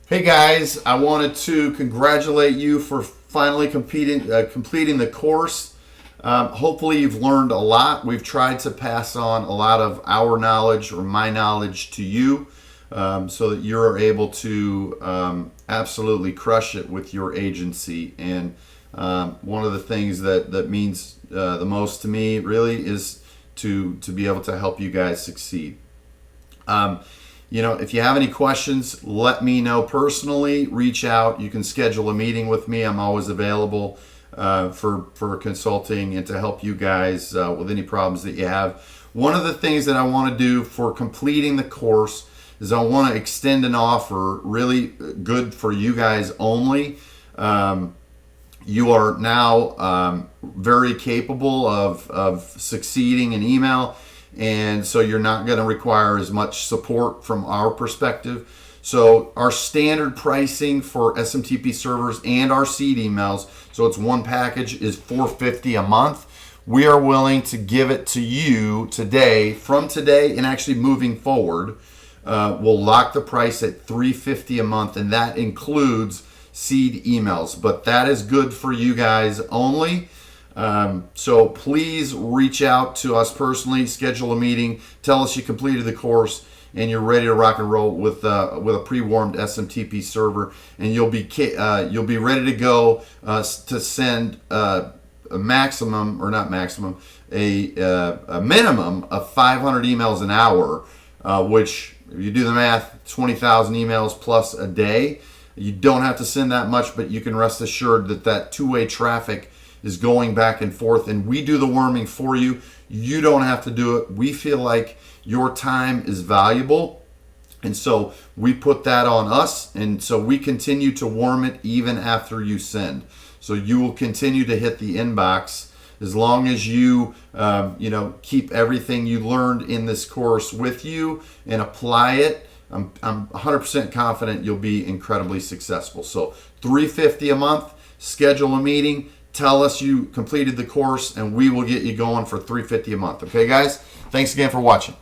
Hey guys, I wanted to congratulate you for finally completing the course. Hopefully you've learned a lot. We've tried to pass on a lot of our knowledge or my knowledge to you so that you're able to absolutely crush it with your agency. And one of the things that means the most to me really is to be able to help you guys succeed. If you have any questions, let me know personally. Reach out. You can schedule a meeting with me. I'm always available for consulting and to help you guys with any problems that you have. One of the things that I want to do for completing the course is I want to extend an offer really good for you guys only. You are now very capable of succeeding in email. And so you're not going to require as much support from our perspective. So our standard pricing for SMTP servers and our seed emails, so it's one package, is $450 a month. We are willing to give it to you today, from today and actually moving forward. We'll lock the price at $350 a month, and that includes seed emails. But that is good for you guys only. So please reach out to us personally, schedule a meeting, tell us you completed the course and you're ready to rock and roll with a pre-warmed SMTP server, and you'll be ready to go to send a minimum of 500 emails an hour, which if you do the math, 20,000 emails plus a day. You don't have to send that much, but you can rest assured that two-way traffic is going back and forth, and we do the worming for you. You don't have to do it. We feel like your time is valuable, and so we put that on us, and so we continue to worm it even after you send. So you will continue to hit the inbox as long as you keep everything you learned in this course with you and apply it. I'm 100% confident you'll be incredibly successful. So $350 a month, schedule a meeting, tell us you completed the course, and we will get you going for $350 a month. Okay, guys? Thanks again for watching.